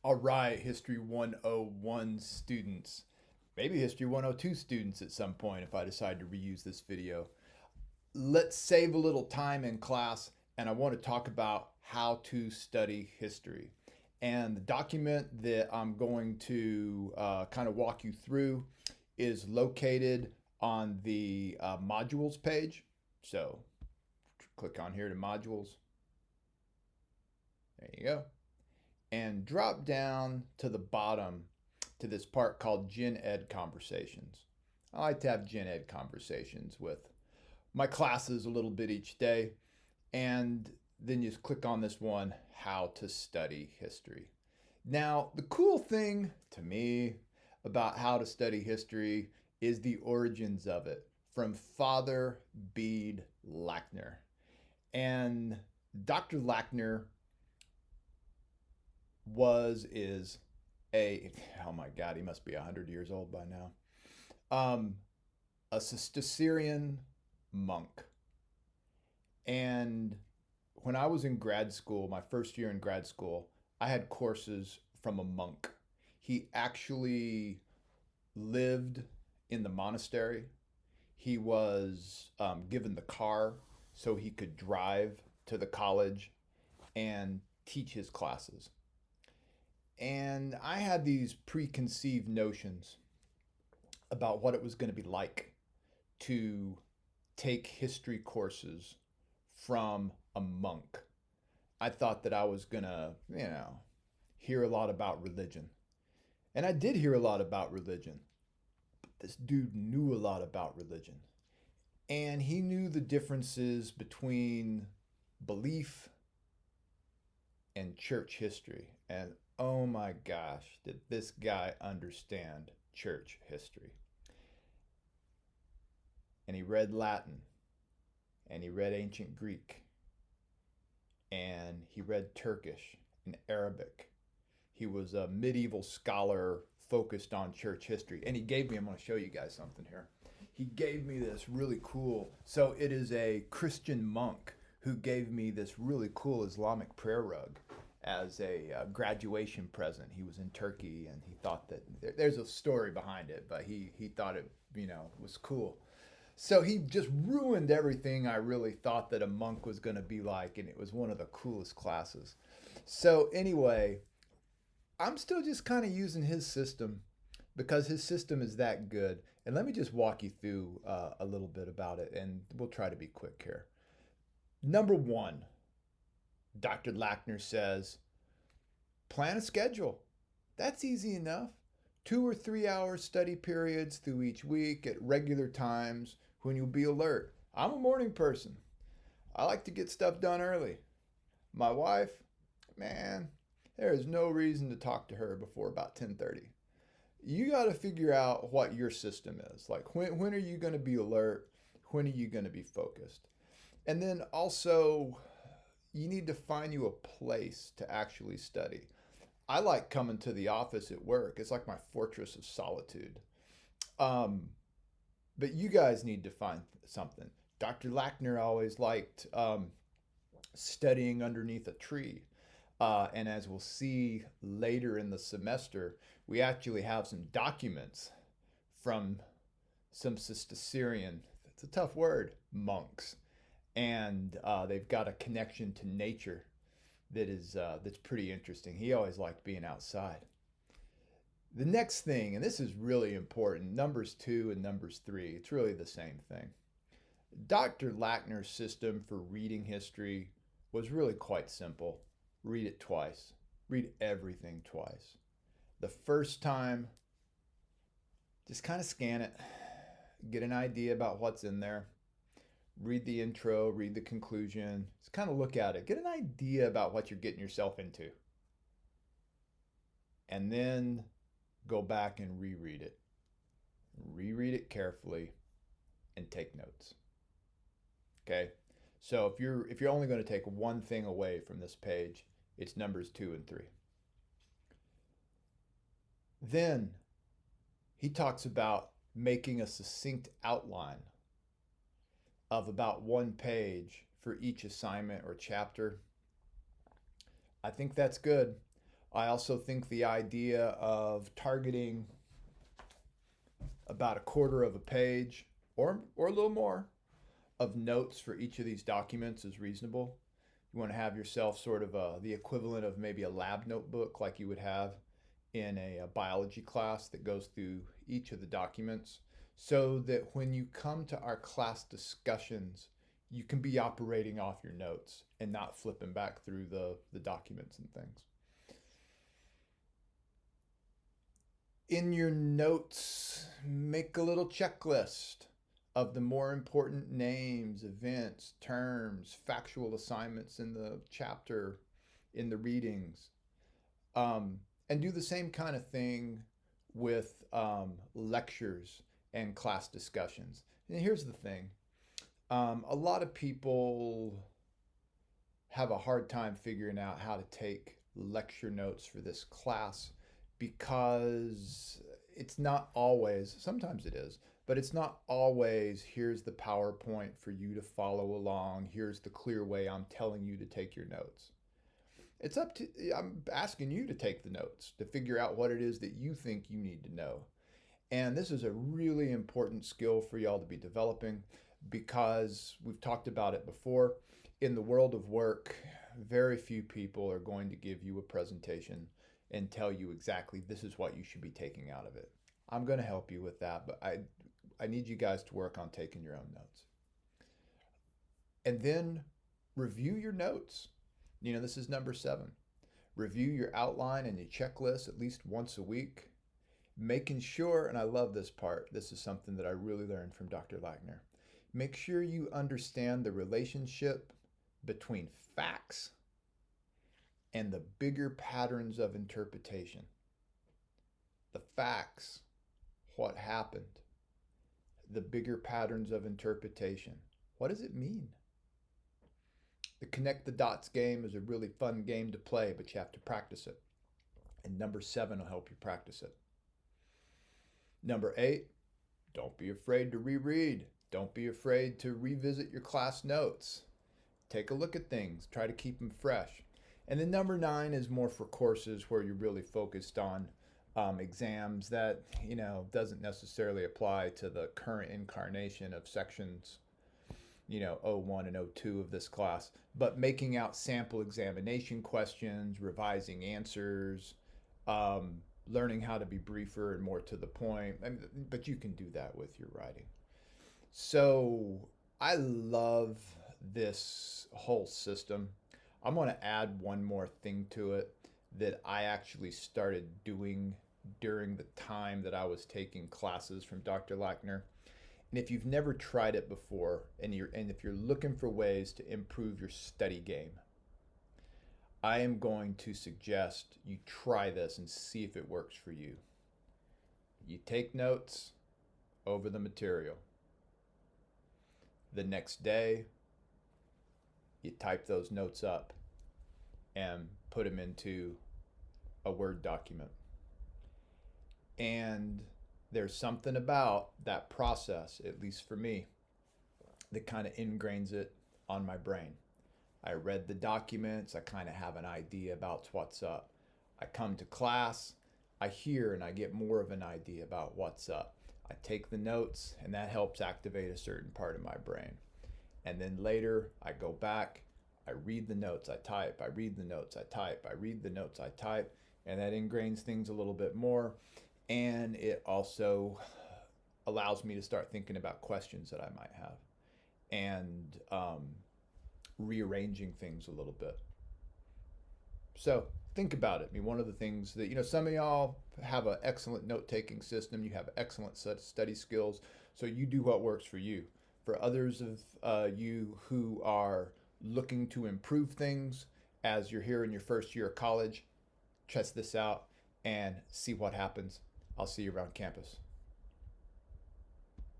All right, History 101 students, maybe History 102 students at some point if I decide to reuse this video. Let's save a little time in class, and I want to talk about how to study history. And the document that I'm going to kind of walk you through is located on the modules page. So click on here to modules. There you go. And drop down to the bottom to this part called Gen Ed Conversations. I like to have Gen Ed conversations with my classes a little bit each day. And then you just click on this one, How to Study History. Now, the cool thing to me about how to study history is the origins of it from Father Bede Lackner. And Dr. Lackner is oh my God, he must be 100 years old by now. A Cistercian monk. And when I was in grad school, my first year in grad school, I had courses from a monk. He actually lived in the monastery. He was given the car so he could drive to the college and teach his classes. And I had these preconceived notions about what it was going to be like to take history courses from a monk. I thought that I was going to, hear a lot about religion. And I did hear a lot about religion. But this dude knew a lot about religion. And he knew the differences between belief and church history. And oh my gosh, did this guy understand church history? And he read Latin, and he read ancient Greek, and he read Turkish and Arabic. He was a medieval scholar focused on church history. And he gave me, I'm going to show you guys something here. He gave me this really cool, so it is a Christian monk who gave me this really cool Islamic prayer rug as a graduation present. He was in Turkey and he thought that there's a story behind it, but he thought it, was cool. So he just ruined everything I really thought that a monk was going to be like, and it was one of the coolest classes. So anyway, I'm still just kind of using his system because his system is that good. And let me just walk you through a little bit about it, and we'll try to be quick here. Number one, Dr. Lackner says, plan a schedule. That's easy enough. 2 or 3 hour study periods through each week at regular times when you'll be alert. I'm a morning person. I like to get stuff done early. My wife, man, there is no reason to talk to her before about 10:30. You got to figure out what your system is. Like when are you going to be alert? When are you going to be focused? And then also you need to find you a place to actually study. I like coming to the office at work. It's like my fortress of solitude. Um, but you guys need to find something. Dr. Lackner always liked studying underneath a tree. And as we'll see later in the semester, we actually have some documents from some Cistercian, it's a tough word, monks. And they've got a connection to nature that's pretty interesting. He always liked being outside. The next thing, and this is really important, numbers 2 and numbers 3, it's really the same thing. Dr. Lackner's system for reading history was really quite simple. Read it twice. Read everything twice. The first time, just kind of scan it, get an idea about what's in there. Read the intro, read the conclusion, just kind of look at it, get an idea about what you're getting yourself into. And then go back and reread it. Reread it carefully and take notes. Okay? So if you're only going to take one thing away from this page, it's numbers 2 and 3. Then he talks about making a succinct outline of about 1 page for each assignment or chapter. I think that's good. I also think the idea of targeting about a quarter of a page or a little more of notes for each of these documents is reasonable. You want to have yourself sort of the equivalent of maybe a lab notebook like you would have in a biology class that goes through each of the documents, so that when you come to our class discussions, you can be operating off your notes and not flipping back through the documents and things. In your notes, make a little checklist of the more important names, events, terms, factual assignments in the chapter, in the readings. And do the same kind of thing with lectures and class discussions. And here's the thing, a lot of people have a hard time figuring out how to take lecture notes for this class because it's not always, sometimes it is, but it's not always, here's the PowerPoint for you to follow along, here's the clear way I'm telling you to take your notes. It's up to, I'm asking you to take the notes, to figure out what it is that you think you need to know. And this is a really important skill for y'all to be developing, because we've talked about it before. In the world of work, very few people are going to give you a presentation and tell you exactly this is what you should be taking out of it. I'm going to help you with that, but I need you guys to work on taking your own notes. And then review your notes. You know, this is number 7. Review your outline and your checklist at least once a week, making sure, and I love this part, this is something that I really learned from Dr. Lackner, make sure you understand the relationship between facts and the bigger patterns of interpretation. The facts, what happened, the bigger patterns of interpretation. What does it mean? The connect the dots game is a really fun game to play, but you have to practice it. And number 7 will help you practice it. Number 8, don't be afraid to reread. Don't be afraid to revisit your class notes. Take a look at things, try to keep them fresh. And then number 9 is more for courses where you're really focused on exams that, you know, doesn't necessarily apply to the current incarnation of sections, you know, 01 and 02 of this class, but making out sample examination questions, revising answers, learning how to be briefer and more to the point. But you can do that with your writing. So I love this whole system. I'm going to add one more thing to it that I actually started doing during the time that I was taking classes from Dr. Lackner. And if you've never tried it before, and if you're looking for ways to improve your study game, I am going to suggest you try this and see if it works for you. You take notes over the material. The next day, you type those notes up and put them into a Word document. And there's something about that process, at least for me, that kind of ingrains it on my brain. I read the documents, I kind of have an idea about what's up. I come to class, I hear and I get more of an idea about what's up. I take the notes and that helps activate a certain part of my brain. And then later I go back, I read the notes, I type, I read the notes, I type, I read the notes, I type, and that ingrains things a little bit more. And it also allows me to start thinking about questions that I might have and rearranging things a little bit. So think about it. I mean, one of the things that, you know, some of y'all have an excellent note-taking system. You have excellent study skills. So you do what works for you. For others of you who are looking to improve things as you're here in your first year of college, test this out and see what happens. I'll see you around campus.